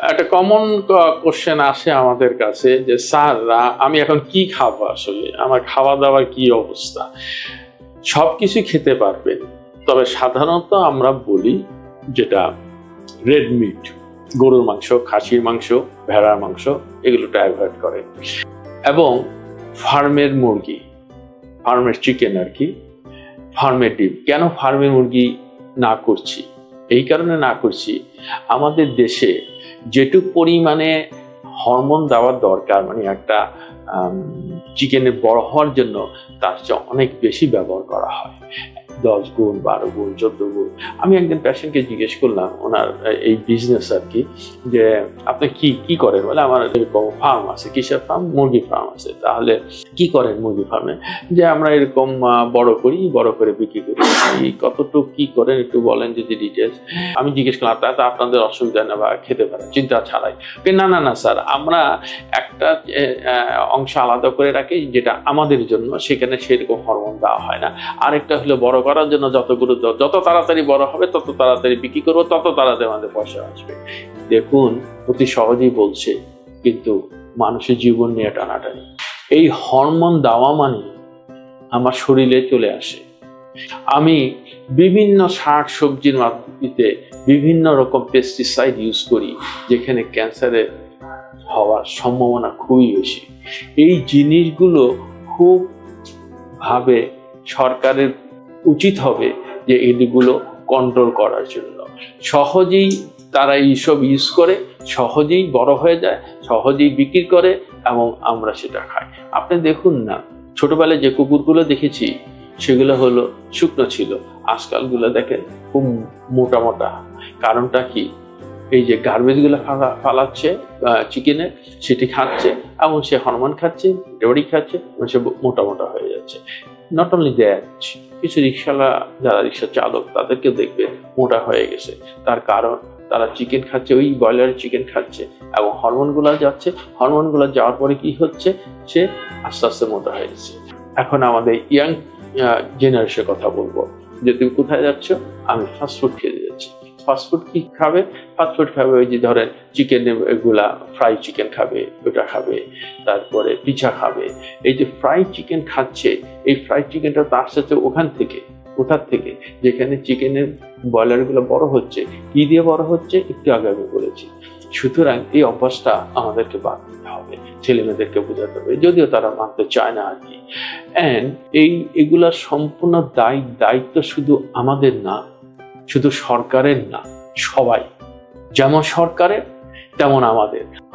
একটা common question আসে আমাদের কাছে যে স্যার আমি এখন কি খাবো, আসলে আমার খাওয়া দাওয়ার কি অবস্থা। সবকিছু খেতে পারবেন, তবে সাধারণত আমরা বলি যেটা রেড মিট, গরুর মাংস, খাসির মাংস, ভেড়ার মাংস, এগুলোটা অ্যাভয়েড করেন। এবং ফার্মের মুরগি, ফার্মের চিকেন আর কি, ফার্মের ডিম। কেন ফার্মের মুরগি না করছি? এই কারণে না করছি, আমাদের দেশে যেটুক পরিমাণে হরমোন দেওয়ার দরকার, মানে একটা চিকেনের বড় হওয়ার জন্য, তার চেয়ে অনেক বেশি ব্যবহার করা হয়, 10 গুণ, 12 গুণ, 14 গুণ। আমি একজন পেশেন্টকে জিজ্ঞেস করলাম, ওনার এই বিজনেস আর কি, যে আপনি কি করেন? বলে আমার এরকম ফার্ম আছে। কিসের ফার্ম? মুরগি ফার্ম আছে। তাহলে কি করেন মুরগি ফার্মে? যে আমরা এরকম বড় করে বিক্রি করি। কতটুকু কি করেন একটু বলেন যদি ডিটেলস। আমি জিজ্ঞেস করলাম, তা আপনাদের অসুবিধা না বা খেতে পারেন চিন্তা ছাড়াই? না স্যার, আমরা একটা অংশ আলাদা করে রাখি যেটা আমাদের জন্য, সেখানে সেরকম হরমোন দেওয়া হয় না। আরেকটা হলো বড় করার জন্য, যত তাড়াতাড়ি বড় হবে তত তাড়াতাড়ি বিক্রি করবো, তত তাড়াতাড়ি আমাদের পয়সা আসবে। দেখুন, অতি সহজেই বলছে, কিন্তু মানুষের জীবন নিয়ে টানাটানি। এই হরমোন দেওয়া মানে আমার শরীরে চলে আসে। আমি বিভিন্ন শাক সবজির মাধ্যমে বিভিন্ন রকম পেস্টিসাইড ইউজ করি, যেখানে ক্যান্সারের হওয়ার সম্ভাবনা খুবই বেশি। এই জিনিসগুলো খুব ভাবে সরকারের উচিত হবে যে এগুলো কন্ট্রোল করার জন্য। সহজেই তারা এইসব ইউজ করে, সহজেই বড় হয়ে যায়, সহজেই বিক্রি করে, এবং আমরা সেটা খাই। আপনি দেখুন না, ছোটবেলায় যে কুকুরগুলো দেখেছি সেগুলো হলো শুকনো ছিল, আজকালগুলো দেখেন খুব মোটা মোটা। কারণটা কি? এই যে গার্বেজগুলো ফালাচ্ছে চিকেনে, সেটি খাচ্ছে এবং সে হরমোন খাচ্ছে, ডেয়ারি খাচ্ছে, সে মোটা মোটা হয়ে যাচ্ছে। নট অনলি দ্যাট, কিছু রিক্সাওয়ালা যারা রিক্সা চালক, তাদেরকে দেখবে মোটা হয়ে গেছে। তার কারণ তারা চিকেন খাচ্ছে, ওই ব্রয়লার চিকেন খাচ্ছে, এবং হরমোনগুলো যাচ্ছে। হরমোনগুলো যাওয়ার পরে কি হচ্ছে? সে আস্তে আস্তে মোটা হয়ে গেছে। এখন আমাদের ইয়াং জেনারেশনের কথা বলবো, যে তুমি কোথায় যাচ্ছ? আমি ফাস্টফুড খেতে যাচ্ছি। ফাস্টফুড কি খাবে? ফাস্টফুড খাবে ওই যে ধরেন চিকেন, এগুলা ফ্রাই চিকেন খাবে, ওটা খাবে, তারপরে পিঠা খাবে। এই যে ফ্রাই চিকেন খাচ্ছে, এই ফ্রাই চিকেনটা তার সাথে কোথার থেকে যেখানে চিকেনের ব্রয়লারগুলো বড় হচ্ছে, কি দিয়ে বড় হচ্ছে একটু আগে আমি বলেছি। সুতরাং এই অভ্যাসটা আমাদেরকে বাদ দিতে হবে, ছেলে মেয়েদেরকে বোঝাতে হবে, যদিও তারা মানতে চায় না আর কি। এগুলার সম্পূর্ণ দায়িত্ব শুধু আমাদের না, শুধু সরকারের না, সবাই। যেমন সরকারের, তেমন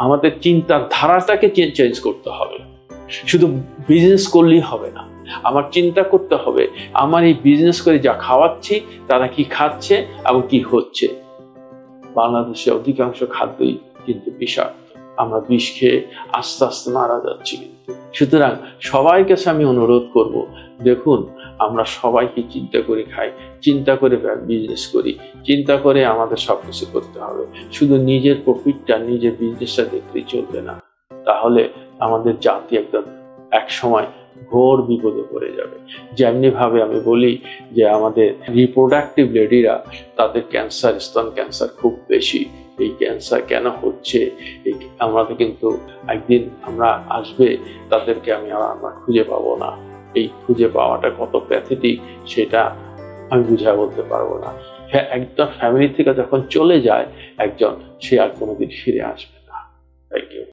আমাদের চিন্তার ধারাটাকে চেঞ্জ করতে হবে। শুধু বিজনেস করলেই হবে না, আমার চিন্তা করতে হবে আমার এই বিজনেস করে যা খাওয়াচ্ছি তারা কি খাচ্ছে এবং কি হচ্ছে। বাংলাদেশে অধিকাংশ খাদ্যই কিন্তু বিষাক্ত, আমরা বিষ খেয়ে আস্তে আস্তে মারা যাচ্ছি। সুতরাং সবাই কাছে আমি অনুরোধ করব, দেখুন আমরা সবাইকে চিন্তা করে খাই, চিন্তা করে বিজনেস করি, চিন্তা করে আমাদের সবকিছু করতে হবে। শুধু নিজের প্রফিটটা, নিজের বিজনেসটা দেখলেই চলবে না, তাহলে আমাদের জাতি এক সময় ঘোর বিপদে পড়ে যাবে। যেমনি ভাবে আমি বলি যে আমাদের রিপ্রোডাক্টিভ লেডিরা, তাদের ক্যান্সার, স্তন ক্যান্সার খুব বেশি। এই ক্যান্সার কেন হচ্ছে? আমাদের কিন্তু একদিন আমরা আসবে, তাদেরকে আমরা খুঁজে পাবো না। এই খুঁজে পাওয়াটা কত প্যাথেটিক সেটা আমি বুঝা বলতে পারবো না। একটা ফ্যামিলি থেকে যখন চলে যায় একজন, সে আর কোনোদিন ফিরে আসবে না। Thank you.